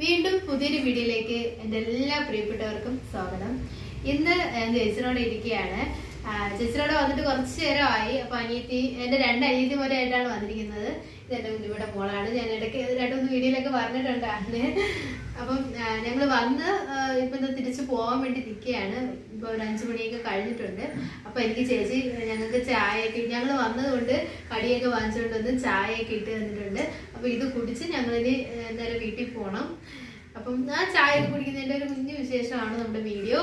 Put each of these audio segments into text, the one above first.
വീണ്ടും പുതിയൊരു വീഡിയോയിലേക്ക് എൻ്റെ എല്ലാ പ്രിയപ്പെട്ടവർക്കും സ്വാഗതം. ഇന്ന് ഞാൻ ചേച്ചിനോട് ഇരിക്കുകയാണ്. ചേച്ചിനോട് വന്നിട്ട് കുറച്ച് നേരമായി. അപ്പൊ അനിയത്തി, എൻ്റെ രണ്ട് അനിയത്തിമാരായിട്ടാണ് വന്നിരിക്കുന്നത്. ഇതെൻ്റെ കുഞ്ഞിയുടെ മോളാണ്. ഞാൻ ഇടയ്ക്ക് രണ്ടൊന്ന് വീഡിയോയിലൊക്കെ പറഞ്ഞിട്ടുണ്ട്. അപ്പം ഞങ്ങൾ വന്ന് ഇപ്പൊ തിരിച്ചു പോകാൻ വേണ്ടി നിൽക്കുകയാണ്. ഇപ്പൊ ഒരു 5 മണിയൊക്കെ കഴിഞ്ഞിട്ടുണ്ട്. അപ്പൊ എനിക്ക് ചേച്ചി ഞങ്ങൾക്ക് ചായയൊക്കെ, ഞങ്ങൾ വന്നതുകൊണ്ട് കടിയൊക്കെ വാങ്ങിച്ചുകൊണ്ട് വന്ന് ചായയൊക്കെ ഇട്ട് തന്നിട്ടുണ്ട്. അപ്പൊ ഇത് കുടിച്ച് ഞങ്ങളിനി നേരെ വീട്ടിൽ പോകണം. അപ്പം ആ ചായ കുടിക്കുന്നതിന്റെ ഒരു കുഞ്ഞു വിശേഷമാണ് നമ്മുടെ വീഡിയോ.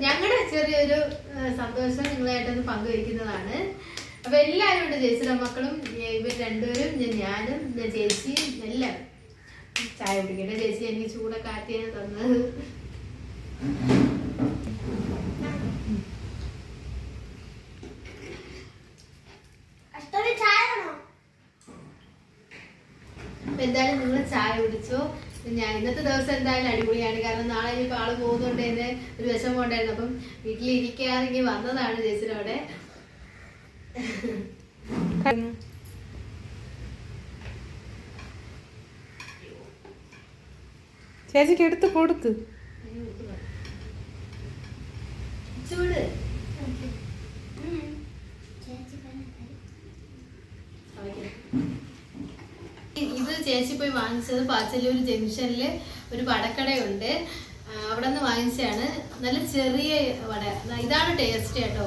ഞങ്ങളുടെ ചെറിയൊരു സന്തോഷം നിങ്ങളായിട്ടൊന്ന് പങ്കുവയ്ക്കുന്നതാണ്. അപ്പൊ എല്ലാവരും ഉണ്ട്, ചേച്ചിയുടെ മക്കളും ഇവർ രണ്ടുപേരും, ഞാനും ചേച്ചിയും എല്ലാവരും ചായ കുടിക്കട്ടെ. ചേച്ചി എനിക്ക് ചൂടൊക്കെ ആറ്റിയാണ് തന്നത്. എന്തായാലും നിങ്ങൾ ചായ കുടിച്ചോ. ഞാൻ ഇന്നത്തെ ദിവസം എന്തായാലും അടിപൊളിയാണ്. കാരണം നാളെ ഇനിയിപ്പോൾ ആള് പോകുന്നുണ്ട്, എന്നെ ഒരു വിഷമം ഉണ്ടായിരുന്നു. അപ്പം വീട്ടിലിരിക്കാറെങ്കിൽ വന്നതാണ് ചേച്ചിയോടെ. ചേച്ചിക്ക് എടുത്ത് കൊടുക്ക്. ചൂട് ഇത് ചേച്ചി പോയി വാങ്ങിച്ചത് പാച്ചല്ലൂർ ജംഗ്ഷനില് ഒരു വടക്കടയുണ്ട്, അവിടെ നിന്ന് വാങ്ങിച്ചതാണ്. നല്ല ചെറിയ വട, ഇതാണ് ടേസ്റ്റ് കേട്ടോ.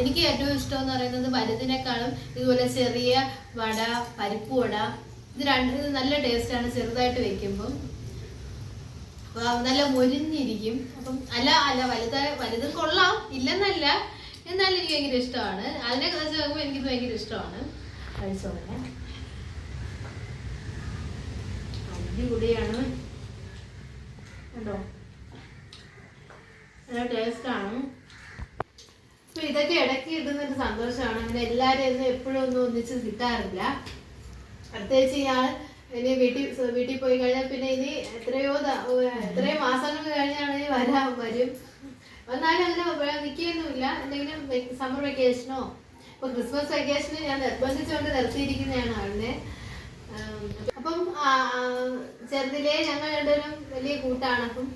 എനിക്ക് ഏറ്റവും ഇഷ്ടം എന്ന് പറയുന്നത് വലുതിനേക്കാളും ഇതുപോലെ ചെറിയ വട, പരിപ്പ് വട, ഇത് നല്ല ടേസ്റ്റാണ് ചെറുതായിട്ട് വെക്കുമ്പം. നല്ല മൊരിഞ്ഞിരിക്കും. അപ്പം വലുതും കൊള്ളാം, ഇല്ലെന്നല്ല, എന്നാലും എനിക്ക് ഭയങ്കര ഇഷ്ടമാണ്. അതിനെ വെച്ച് നോക്കുമ്പോൾ എനിക്കിത് ഭയങ്കര ഇഷ്ടമാണ്. കഴിച്ചോളെ അടിപൊളിയാണ് കേട്ടോ, നല്ല ടേസ്റ്റാണ്. അപ്പൊ ഇതൊക്കെ ഇടയ്ക്ക് കിട്ടുന്നൊരു സന്തോഷമാണ്. അങ്ങനെ എല്ലാവരും എപ്പോഴും ഒന്നും ഒന്നിച്ച് കിട്ടാറില്ല. പ്രത്യേകിച്ച് ഞാൻ ഇനി വീട്ടിൽ പോയി കഴിഞ്ഞാൽ പിന്നെ ഇനി എത്രയോ മാസങ്ങൾ കഴിഞ്ഞാണ് ഇനി വരും. വന്നാലും അങ്ങനെ നിൽക്കുകയൊന്നുമില്ല. എന്തെങ്കിലും സമ്മർ വെക്കേഷനോ ഇപ്പൊ ക്രിസ്മസ് വെക്കേഷന് ഞാൻ നിർബന്ധിച്ചുകൊണ്ട് നിർത്തിയിരിക്കുന്നതാണ് ആളിനെ. അപ്പം ചെറുതിലേ ഞങ്ങൾ രണ്ടുപേരും വലിയ കൂട്ടാണ്. അപ്പം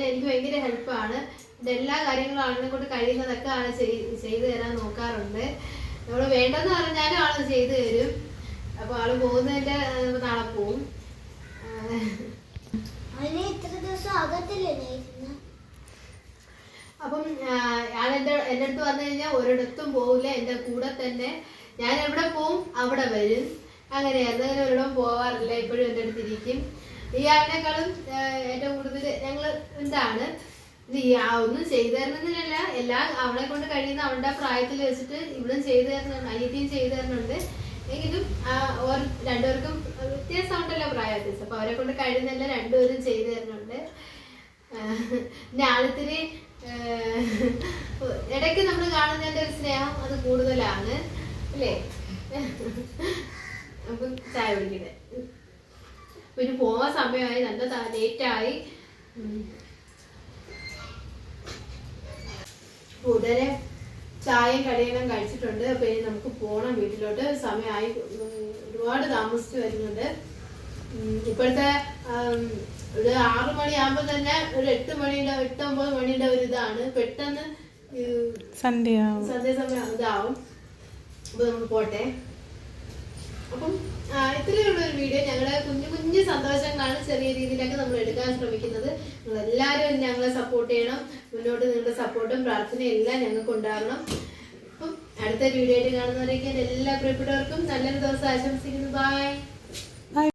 എനിക്ക് ഭയങ്കര ഹെൽപ്പാണ്. എല്ലാ കാര്യങ്ങളും ആളിനെ കൊണ്ട് കഴിയുന്നതൊക്കെ ആള് ചെയ്തു തരാൻ നോക്കാറുണ്ട്. നമ്മൾ വേണ്ടെന്ന് പറഞ്ഞാലും ആള് ചെയ്തു തരും. അപ്പൊ ആള് പോകുന്നതിന്റെ നാളെ പോവും. അപ്പം ആളെന്റെ അടുത്ത് വന്നു കഴിഞ്ഞാൽ ഒരിടത്തും പോവില്ല, എന്റെ കൂടെ തന്നെ. ഞാൻ എവിടെ പോവും അവിടെ വരും. അങ്ങനെയാണ്, അങ്ങനെ ഒരിടവും പോവാറില്ല. ഇപ്പോഴും എൻ്റെ അടുത്ത് ഇരിക്കും. ഇയാളിനേക്കാളും ഏറ്റവും കൂടുതൽ ഞങ്ങള് എന്താണ് ഒന്നും ചെയ്തു തരുന്നതിനല്ല, എല്ലാം അവളെ കൊണ്ട് കഴിയുന്ന അവളുടെ പ്രായത്തിൽ വെച്ചിട്ട് ഇവിടും ചെയ്തു തരുന്നുണ്ട്, അനിയത്തിയും ചെയ്തു തരുന്നുണ്ട്. എങ്കിലും രണ്ടുപേർക്കും വ്യത്യാസമുണ്ടല്ലോ, പ്രായ വ്യത്യാസം. അപ്പൊ അവരെ കൊണ്ട് കഴിയുന്നതെല്ലാം രണ്ടുപേരും ചെയ്തു തരുന്നുണ്ട്. പിന്നെ ആളത്തിരി ഇടയ്ക്ക് നമ്മൾ കാണുന്നതിന്റെ ഒരു സ്നേഹം അത് കൂടുതലാണ് അല്ലേ. അപ്പൊ ചായ കുടിക്കട്ടെ. പിന്നെ പോവാൻ സമയമായി, നല്ല ലേറ്റായി. ഉടനെ ചായയും കടിയെല്ലാം കഴിച്ചിട്ടുണ്ട്. അപ്പൊ ഇനി നമുക്ക് പോണം വീട്ടിലോട്ട്. സമയമായി, ഒരുപാട് താമസിച്ചു വരുന്നുണ്ട്. ഇപ്പോഴത്തെ ഒരു 6 മണിയാകുമ്പോ തന്നെ ഒരു 8-9 മണിയുടെ ഒരു ഇതാണ്. പെട്ടെന്ന് സന്ധ്യ സമയം ഇതാവും. അപ്പൊ നമുക്ക് പോട്ടെ. അപ്പം ഇത്രയുള്ള ഒരു വീഡിയോ. ഞങ്ങളുടെ കുഞ്ഞു സന്തോഷങ്ങളാണ് ചെറിയ രീതിയിലൊക്കെ നമ്മൾ എടുക്കാൻ ശ്രമിക്കുന്നത്. നിങ്ങൾ എല്ലാവരും ഞങ്ങളെ സപ്പോർട്ട് ചെയ്യണം. മുന്നോട്ട് നിങ്ങളുടെ സപ്പോർട്ടും പ്രാർത്ഥനയും എല്ലാം ഞങ്ങൾക്ക് ഉണ്ടാകണം. അപ്പം അടുത്ത വീഡിയോ ആയിട്ട് കാണുന്നവരേക്കും എല്ലാ പ്രിയപ്പെട്ടവർക്കും നല്ലൊരു ദിവസം ആശംസിക്കുന്നു. ബൈ.